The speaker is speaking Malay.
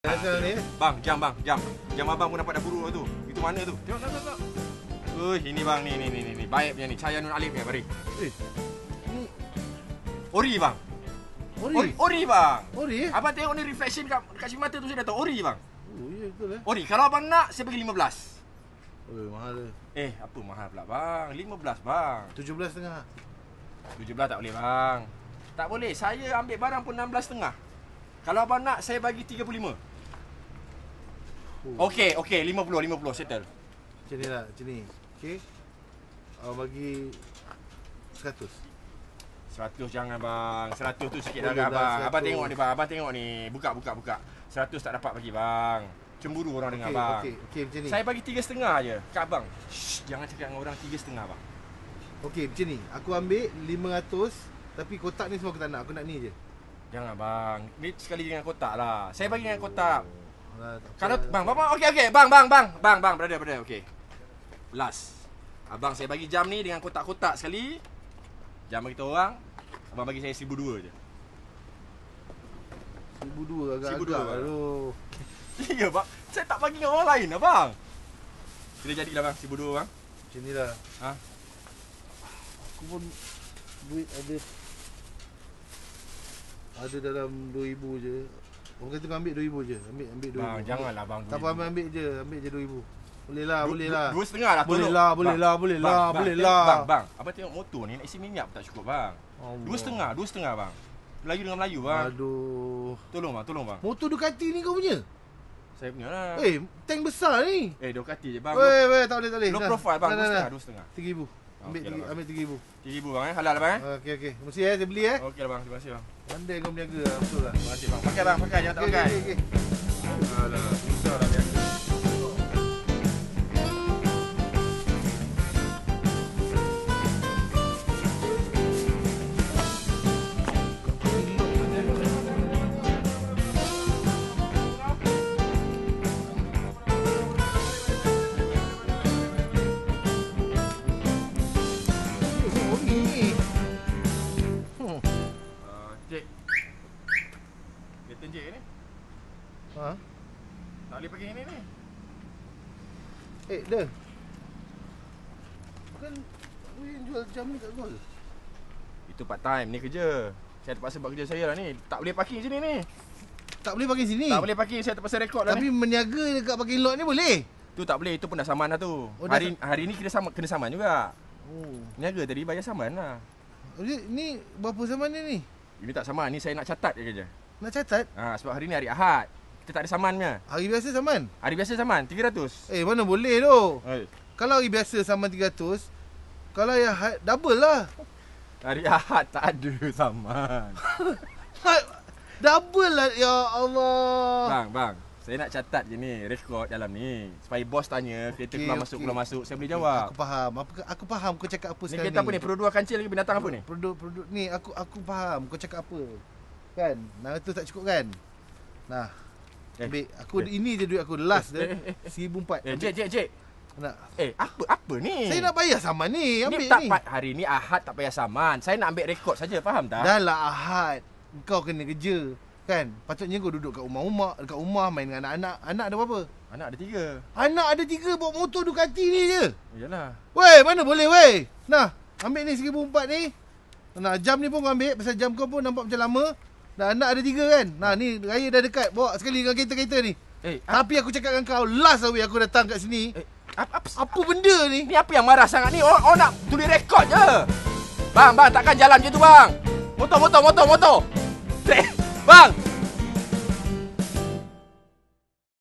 Sekarang ni. Bang, jam bang, jam. Jam abang pun dapat dah buru tu. Itu mana tu? Tengok. Ini bang, ni. Baik punya ni. Cahaya Nun Alif ni, mari. Ni Ori bang. Ori bang. Ori? Abang tengok ni reflection kat sini mata tu saya dah tahu ori bang. Oh, ya betul Ori. Kalau abang nak, saya bagi 15. Oh, mahal dia. Apa mahal pula bang? 15 bang. 17.5. 17 tak boleh bang. Tak boleh. Saya ambil barang pun 16.5. Kalau abang nak, saya bagi 35. Okey, 50 settle. Macam ni lah, macam ni. Okey. Bagi 100. 100 jangan bang. 100 tu sikit Boleh dah bang. 100. Abang tengok ni bang. Abang tengok ni. Buka. 100 tak dapat bagi bang. Cemburu orang dengar bang. Okey, macam ni. Saya bagi 3.5 je. Kat abang. Shh, jangan cakap dengan orang 3.5 bang. Okey, macam ni. Aku ambil 500, tapi kotak ni semua aku tak nak. Aku nak ni je. Jangan bang. Ni sekali dengan kotak lah. Saya bagi dengan kotak. Alah, Kalau bang, okey. Bang, brother, okey. Last. Abang saya bagi jam ni dengan kotak-kotak sekali. Jam bagi orang. Abang bagi saya 1,200 je. 1,200 agak-agak. 1,200. Aduh. Ya bang. Saya tak bagi dengan orang lain abang. Sudah jadilah bang 1,200 bang. Macam ni lah. Ha? Aku pun duit ada dalam 2,000 je. Orang kata kau ambil 2,000 je. Ambil 2,000. Bang, janganlah bang. Tak apa, ambil je 2,000. Boleh lah. 2,500 lah. Boleh lah. Bang, abang tengok motor ni nak isi minyak pun tak cukup bang. 2,500 bang. Melayu dengan Melayu bang. Aduh. Tolong bang. Motor Ducati ni kau punya? Saya punya lah. Tank besar ni. Ducati je bang. Tak boleh. Low profile bang. 2,500. 3,000. Ambil 3,000. 3,000 bang halal lah bang Okey. Mesti saya beli Okey lah bang, terima kasih bang. Pandai kau berniaga lah, betul lah. Terima kasih bang. Pakai bang, jangan tak pakai. Okey. Alah, susah lah biasa. Cik. Kereta cik ni. Ha? Tak boleh pakai ini ni. Dah. Bukan aku yang jual jam ni kat kau. Itu part time ni kerja. Saya terpaksa buat kerja saya lah ni. Tak boleh parking sini ni. Tak boleh parking sini? Tak boleh parking, saya terpaksa rekod lah Tapi ni. meniaga dekat parking lot ni boleh? Tu tak boleh, itu pun dah saman dah tu. Oh, Hari ni kena saman juga. Oh. Niaga tadi bayar saman lah. Ni berapa zaman ni? Ini tak saman, ni saya nak catat je kerja. Nak catat? Sebab hari ni hari Ahad. Kita tak ada saman punya. Hari biasa saman? Hari biasa saman, 300. Mana boleh tu? Oi. Kalau hari biasa saman 300, kalau yang double lah. Hari Ahad tak ada saman. Double lah, ya Allah. Bang, saya nak catat je ni, rekod dalam ni. Supaya bos tanya, kereta keluar masuk, saya boleh jawab. Aku faham kau cakap apa Ni sekarang ni. kereta apa ni? Produk kancil lagi binatang apa ni? Produk ni aku faham kau cakap apa. Kan? Nah, itu tak cukup kan? Nah. Ambil aku ini je duit aku last dah. 1,400. Cik. Nak. Apa ni? Saya nak bayar saman ni. Ambil ni. ni. Hari ni Ahad tak payah saman. Saya nak ambil rekod saja, faham tak? Dah lah Ahad. Kau kena kerja. Kan? Patutnya kau duduk kat dekat rumah main dengan anak-anak. Anak ada berapa? Anak ada 3. Anak ada 3 bawa motor Ducati ni je. Iyalah. Weh, mana boleh weh? Nah, ambil ni 1,400 ni. Nah, jam ni pun kau ambil. Pasal jam kau pun nampak macam lama. Dah anak ada 3 kan? Nah, ni raya dah dekat. Bawa sekali dengan kereta-kereta ni. Tapi aku cakap dengan kau, last lah weh aku datang kat sini. Apa benda ni? Ni apa yang marah sangat ni? Orang nak tulis rekod je. Bang, takkan jalan je tu bang. Motor. Bang,